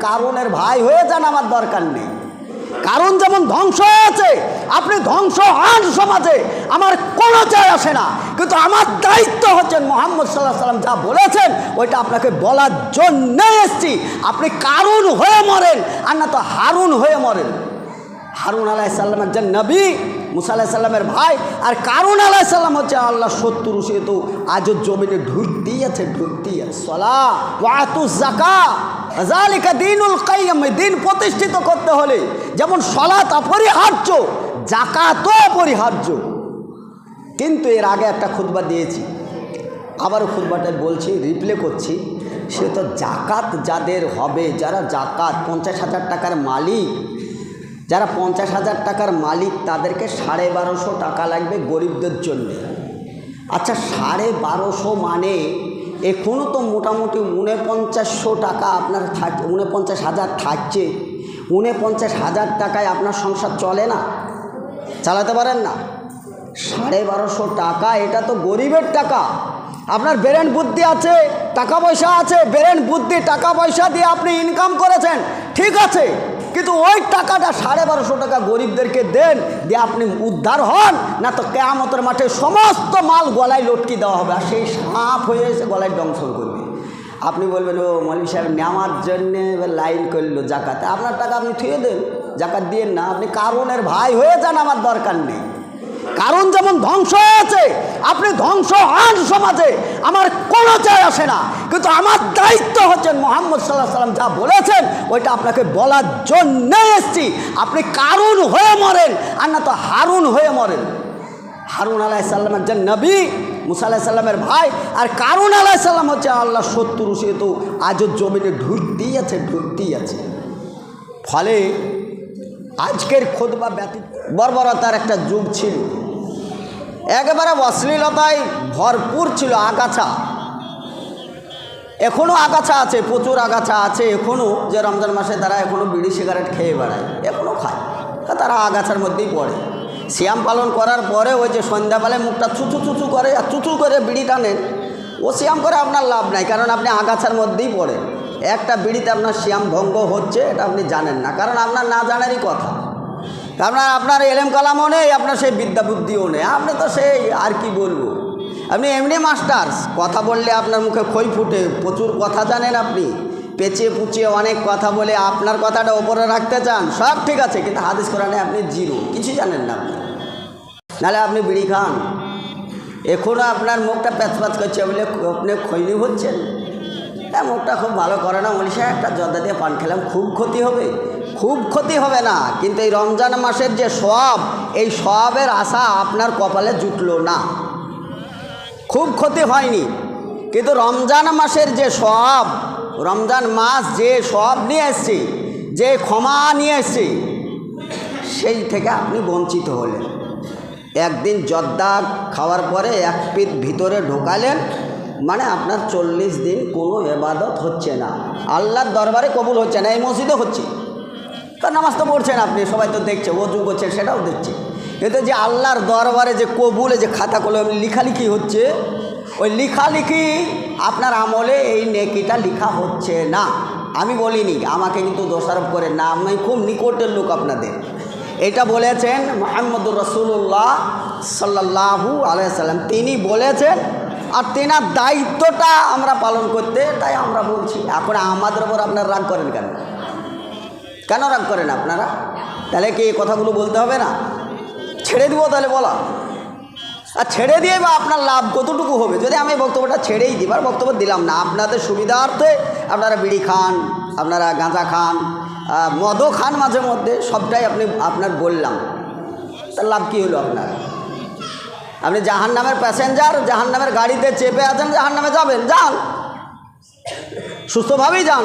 কারুনের ভাই হয়ে যান, আমার দরকার নেই। কারণ যেমন ধ্বংস হয়েছে, আপনি ধ্বংস হন সমাজে, আমার কোনো চাই আসে না। কিন্তু আমার দায়িত্ব হচ্ছেন মুহাম্মদ সাল্লাল্লাহু আলাইহি ওয়াসাল্লাম যা বলেছেন ওইটা আপনাকে বলার জন্য এসেছি। আপনি কারুন হয়ে মরেন আর না তো হারুন হয়ে মরেন। হারুন আলাইহিস সালাম একজন নবী, মুসা আলাইহিস সালামের ভাই, আর কারুন আলাইহিস সালাম হচ্ছে আল্লাহ শত্রু। সে তো আজও জমিনে ঢুকতেই আছে। সালাহ ওয়া আতুজ যাকাত যালিকা দীনুল কাইয়্যিম। দিন প্রতিষ্ঠিত করতে হলে যেমন সালাত অপরিহার্য, যাকাতও অপরিহার্য। কিন্তু এর আগে একটা খুতবা দিয়েছি, আবারও খুতবাটা বলছি, রিপ্লে করছি। সে তো যাকাত যাদের হবে, যারা যাকাত 50,000 টাকার মালিক, যারা 50,000 টাকার মালিক, তাদেরকে 1250 টাকা লাগবে গরিবদের জন্য। আচ্ছা 1250 মানে এখনও তো মোটামুটি 4900 টাকা আপনার 49,000 থাকছে। 49,000 টাকায় আপনার সংসার চলে না, চালাতে পারেন না। 1250 টাকা এটা তো গরিবের টাকা। আপনার ব্রেন বুদ্ধি আছে, টাকা পয়সা আছে, ব্রেন বুদ্ধি টাকা পয়সা দিয়ে আপনি ইনকাম করেছেন, ঠিক আছে, কিন্তু ওই টাকাটা 1250 টাকা গরিবদেরকে দেন, দিয়ে আপনি উদ্ধার হন, না তো কিয়ামতের মাঠে সমস্ত মাল গলায় লটকি দেওয়া হবে, আর সেই সাপ হয়ে এসে গলায় দংশন করবে। আপনি বলবেন ও মৌলভী সাহেব নেওয়ার জন্যে লাইন করলো জাকাতে, আপনার টাকা আপনি থুয়ে দেন, জাকাত দিয়েন না। আপনি কারুনের ভাই হয়ে যান, আমার দরকার নেই। কারণ যেমন ধ্বংস হয়েছে, আপনি ধ্বংস হন সমাজে, আমার কোনো চাই আসে না। কিন্তু আমার দায়িত্ব হচ্ছেন মুহাম্মদ সাল্লাল্লাহু আলাইহি ওয়াসাল্লাম যা বলেছেন ওইটা আপনাকে বলার জন্য এসেছি। আপনি কারুন হয়ে মরেন আর না তো হারুন হয়ে মরেন। হারুন আলাইহিস সালাম একজন নবী, মুসা আলাইহিস সালামের ভাই, আর কারুন আলাইহিস সালাম হচ্ছে আল্লাহ শত্রু। সে তো আজও জমিনে ঢুকতেই আছে। ফলে আজকের খুতবা ব্যতীত বর্বরতার একটা যুগ ছিল, একেবারে অশ্লীলতায় ভরপুর ছিল, আগাছা। এখনও আগাছা আছে, প্রচুর আগাছা আছে এখনও, যে রমজান মাসে তারা এখনও বিড়ি সিগারেট খেয়ে বেড়ায়, এখনও খায়, তারা আগাছার মধ্যেই পড়ে। সিয়াম পালন করার পরে ওই যে সন্ধ্যাবেলায় মুখটা চুচু করে আর চুচু করে বিড়ি টানেন, ও সিয়াম করে আপনার লাভ নাই, কারণ আপনি আগাছার মধ্যেই পড়েন। একটা বিড়িতে আপনার সিয়াম ভঙ্গ হচ্ছে, এটা আপনি জানেন না, কারণ আপনার না জানারই কথা। কারণ আপনার এলেম কালামও নেই, আপনার সেই বিদ্যা বুদ্ধিও নেই, আপনি তো সেই আর কি বলবো, আপনি এমনি মাস্টার্স, কথা বললে আপনার মুখে খই ফুটে, প্রচুর কথা জানেন আপনি, পেঁচিয়ে পুচিয়ে অনেক কথা বলে আপনার কথাটা ওপরে রাখতে চান, সব ঠিক আছে, কিন্তু হাদিস কোরআনে আপনি জিরো, কিছু জানেন না আপনি। নাহলে আপনি বিড়ি খান, এখনও আপনার মুখটা প্যাচপ্যাচ করছে বলে আপনি খৈনি হচ্ছেন। হ্যাঁ, মুখটা খুব ভালো করে না মনীষা, একটা জর্দা দিয়ে পান খেলাম, খুব ক্ষতি হবে? খুব ক্ষতি হবে না, কিন্তু এই রমজান মাসের যে সওয়াব, এই সওয়াবের আশা আপনার কপালে জুটলো না, খুব ক্ষতি হয়নি। কিন্তু রমজান মাসের যে সওয়াব, রমজান মাস যে সওয়াব নিয়ে এসছে, যে ক্ষমা নিয়ে এসছে, সেই থেকে আপনি বঞ্চিত হলেন। একদিন জর্দা খাওয়ার পরে এক পিঠ ভিতরে ঢোকালেন, মানে আপনার 40 দিন কোনো ইবাদত হচ্ছে না, আল্লাহর দরবারে কবুল হচ্ছে না। এই মসজিদে হচ্ছে, কারণ নামাজ তো পড়ছেন আপনি, সবাই তো দেখছে, ওযু করছেন, সেটাও দেখছে, কিন্তু যে আল্লাহর দরবারে যে কবুলে যে খাতা কলমে লেখালেখি হচ্ছে, ওই লেখালেখি আপনার আমলে এই নেকিটা লেখা হচ্ছে না। আমি বলিনি, আমাকে কিন্তু দোষারোপ করেন না, আমি খুব নিকটের লোক আপনাদের। এটা বলেছেন মুহাম্মদুর রাসূলুল্লাহ সাল্লাল্লাহু আলাইহি ওয়াসাল্লাম, তিনি বলেছেন, আর তেনার দায়িত্বটা আমরা পালন করতে, তাই আমরা বলছি। এখন আমাদের ওপর আপনারা রাগ করেন কেন? কেন রাগ করেন আপনারা? তাহলে কি এই কথাগুলো বলতে হবে না? ছেড়ে দিব তাহলে বলা, আর ছেড়ে দিয়ে বা আপনার লাভ কতটুকু হবে যদি আমি বক্তব্যটা ছেড়েই দিই, আর বক্তব্য দিলাম না, আপনাদের সুবিধার্থে আপনারা বিড়ি খান, আপনারা গাঁজা খান, মদও খান মাঝে মধ্যে, সবটাই আপনার বললাম, তার লাভ কী হলো আপনার? আপনি জাহান্নামের প্যাসেঞ্জার, জাহান্নামের গাড়িতে চেপে আছেন, জাহান্নামে যাবেন, যান, সুস্থভাবেই যান।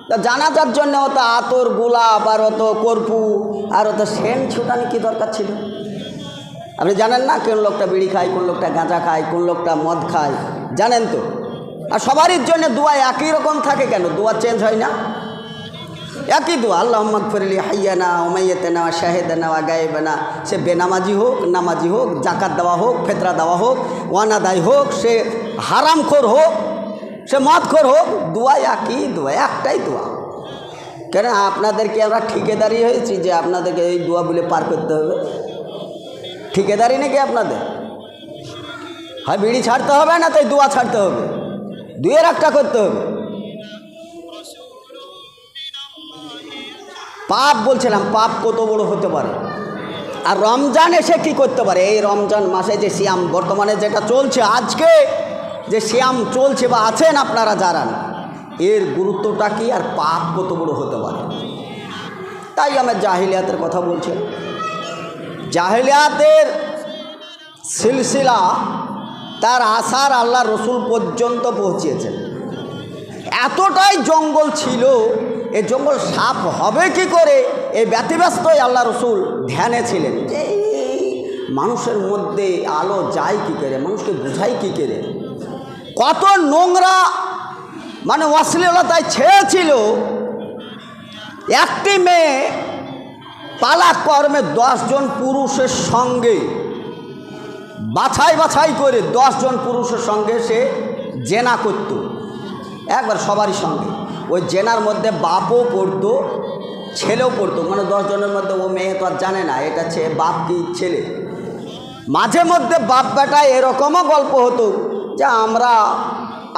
তা জানাজার জন্য অত আতর গোলাপ আর অত কর্পূর আর অত সেন্ট ছুটানি কী দরকার ছিল? আপনি জানেন না কোন লোকটা বিড়ি খায়, কোন লোকটা গাঁজা খায়, কোন লোকটা মদ খায়, জানেন তো? আর সবারই জন্য দোয়া একই রকম থাকে কেন? দোয়া চেঞ্জ হয় না, একই দোয়া, আল্লাহুম্মা গফিরলি হাইয়ানা ওয়া মাইয়াতানা ওয়া শাহিদানা ওয়া গায়বানা। সে বেনামাজি হোক, নামাজি হোক, জাকাত দেওয়া হোক, ফেতরা দেওয়া হোক, ওয়ানাদাই হোক, সে হারামখোর হোক, সে মদখোর হোক, দোয়া একই দোয়া, একটাই দোয়া। কেন আপনাদেরকে আমরা ঠিকাদারি হয়েছি যে আপনাদেরকে এই দোয়া বলে পার করতে হবে? ঠিকাদারি নাকি আপনাদের? হয় বিড়ি ছাড়তে হবে না তাই দোয়া ছাড়তে হবে, দুইয়ের একটা করতে হবে। পাপ বলছিলাম, পাপ কত বড় হতে পারে। আর রমজান এসে কি করতে পারে? এই রমজান মাসে যে সিয়াম বর্তমানে যেটা চলছে, আজকে যে সিয়াম চলছে বা আছেন আপনারা যারা, এর গুরুত্বটা কি আর পাপ কত বড় হতে পারে। তাই আমি জাহিলিয়াতের কথা বলছি। জাহিলিয়াতের সিলসিলা তার আসার আল্লাহ রসুল পর্যন্ত পৌঁছিয়েছেন। এতটাই জঙ্গল ছিল, এই জঙ্গল সাফ হবে কি করে এই ব্যতিব্যস্তই আল্লাহ রসুল ধ্যানে ছিলেন যে মানুষের মধ্যে আলো যায় কী করে, মানুষকে বুঝাই কী করে। কত নোংরা মানে অশ্লীলতায় ছেয়েছিল। একটি মেয়ে পালা কর্মে 10 জন পুরুষের সঙ্গে বাছাই বাছাই করে 10 জন পুরুষের সঙ্গে সে জেনা করত, একবার সবারই সঙ্গে। ওই জেনার মধ্যে বাপও পড়তো, ছেলেও পড়তো। মানে 10 জনের মধ্যে ও মেয়ে তো আর জানে না এটা বাপ কি ছেলে। মাঝে মধ্যে বাপ বেটা এরকমও গল্প হতো যে আমরা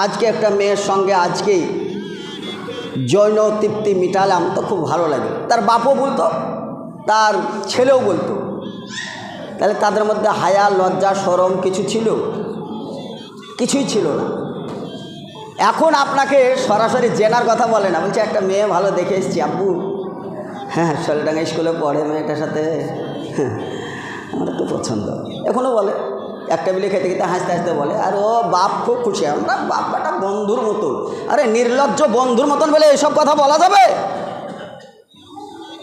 আজকে একটা মেয়ের সঙ্গে আজকেই যৌন তৃপ্তি মিটালাম, তো খুব ভালো লাগে। তার বাপও বলতো, তার ছেলেও বলতো। তাহলে তাদের মধ্যে হায়া লজ্জা শরম কিছু ছিল? কিছুই ছিল না। এখন আপনাকে সরাসরি জেনার কথা বলে না, বলছে একটা মেয়ে ভালো দেখে এসেছি আব্বু, হ্যাঁ শোলডাঙ্গা স্কুলে পড়ে, মেয়েটার সাথে আমার একটু পছন্দ। এখনও বলে, এক টেবিলে খেতে খেতে হাসতে হাসতে বলে। আর ও বাপ খুব খুশি, আমরা বাপ বেটা বন্ধুর মতন। আরে নির্লজ্জ বন্ধুর মতন বলে এসব কথা বলা যাবে?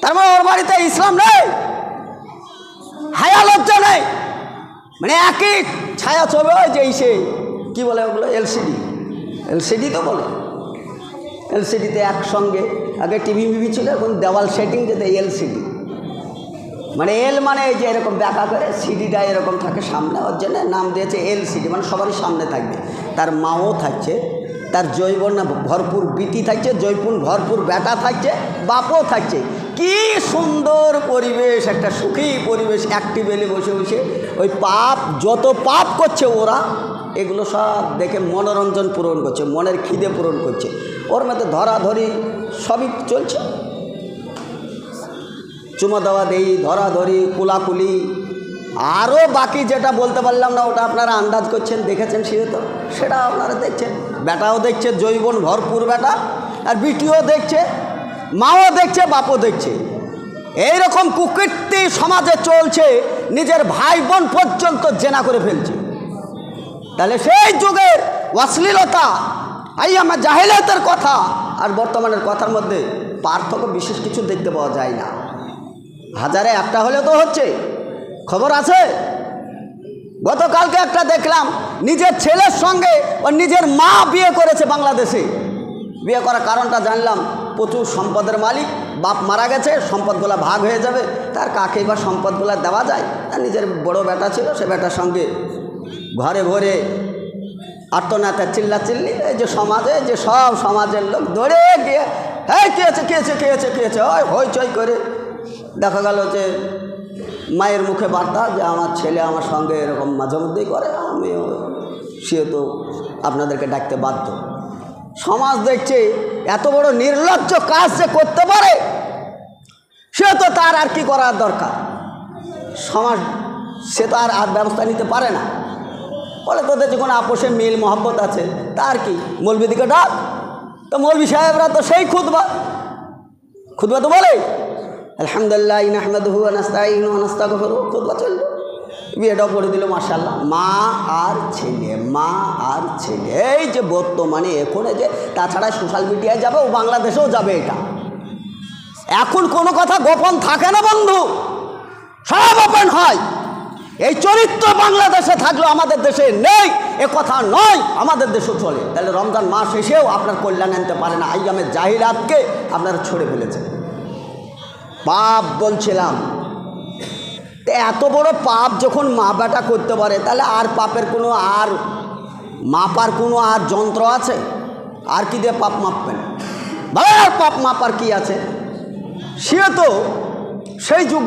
তার মানে ওর বাড়িতে ইসলাম নেই, হায়া লজ্জা নেই। মানে একই ছায়া ছবি, ওই যে সে কী বলে ওগুলো, এলসিডি তো বলে। এলসিডিতে একসঙ্গে, আগে টিভি ছিল, এখন দেওয়াল সেটিং যেতে এলসিডি। মানে এল মানে এই যে এরকম ব্যাকা করে, সিডিটা এরকম থাকে সামনে, ওর জন্য নাম দিয়েছে এলসিডি। মানে সবারই সামনে থাকবে, তার মাও থাকছে, তার জৈবন ভরপুর বিটি থাকছে, জৈপুন ভরপুর বেটা থাকছে, বাপও থাকছে। কি সুন্দর পরিবেশ, একটা সুখী পরিবেশ। একটি বেলে বসে বসে ওই পাপ, যত পাপ করছে ওরা, এগুলো সব দেখে মনোরঞ্জন পূরণ করছে, মনের খিদে পূরণ করছে। ওর মধ্যে ধরাধরি সবই চলছে, চুমা দেওয়া দেই, ধরাধরি, কুলাকুলি, আরও বাকি যেটা বলতে পারলাম না ওটা আপনারা আন্দাজ করছেন, দেখেছেন তো সেটা আপনারা দেখছেন। বেটাও দেখছে, জৈবন ভরপুর বেটা, আর বিটিও দেখছে, মাও দেখছে, বাপও দেখছে। এইরকম কুকীর্তি সমাজে চলছে, নিজের ভাই বোন পর্যন্ত জেনা করে ফেলছে। তাহলে সেই যুগের অশ্লীলতা, আমার জাহিলিয়াতের কথা আর বর্তমানের কথার মধ্যে পার্থক্য বিশেষ কিছু দেখতে পাওয়া যায় না। হাজারে একটা হলেও তো হচ্ছে, খবর আছে। গতকালকে একটা দেখলাম, নিজের ছেলের সঙ্গে ও নিজের মা বিয়ে করেছে বাংলাদেশে। বিয়ে করার কারণটা জানলাম, প্রচুর সম্পদের মালিক, বাপ মারা গেছে, সম্পদগুলো ভাগ হয়ে যাবে, তার কাকেই বা সম্পদগুলো দেওয়া যায়। আর নিজের বড় বেটা ছিল, সে বেটার সঙ্গে ঘরে ঘরে আর্তনাতে চিল্লাচিল্লি। এই যে সমাজে যে সব সমাজের লোক ধরে গিয়ে, হ্যাঁ খেয়েছে ওই হইচই করে। দেখা গেল যে মায়ের মুখে বার্তা যে আমার ছেলে আমার সঙ্গে এরকম মাঝে মধ্যেই করে, আমিও সে তো আপনাদেরকে ডাকতে বাধ্য। সমাজ দেখছে এত বড় নির্লজ্জ কাজ যে করতে পারে, সে তো তার আর কি করার দরকার। সমাজ সে তো আর ব্যবস্থা নিতে পারে না। বলে তোদের যখন আপোষে মিল মহব্বত আছে, তার কি মৌলবীদিকে ডাক। তো মৌলবী সাহেবরা তো সেই খুতবা তো বলে আলহামদুলিল্লাহ নাহমাদুহু ওয়া নাস্তাঈনুহু ওয়া নাস্তাগফিরুহু, খুতবা চলল। বিয়েটাও পড়ে দিল মাশাআল্লাহ, মা আর ছেলে। এই যে বর্তমানে এখন যে, তাছাড়া সোশ্যাল মিডিয়ায় যাবে, ও বাংলাদেশেও যাবে। এটা এখন কোনো কথা গোপন থাকে না বন্ধু, সব ওপেন হয়। এই চরিত্র বাংলাদেশে থাকলেও আমাদের দেশে নেই এ কথা নয়, আমাদের দেশেও চলে। তাহলে রমজান মাস এসেও আপনার কল্যাণ আনতে পারে না। আইয়ামে জাহিলিয়াতকে আপনারা ছড়ে ফেলেছেন। পাপ বলছিলাম, তো এত বড় পাপ যখন মা বেটা করতে পারে, তাহলে আর পাপের কোনো আর মাপার কোনো আর যন্ত্র আছে? আর কি দিয়ে পাপ মাপবেন? ভাই আর পাপ মাপার কি আছে? সে তো সেই যুগে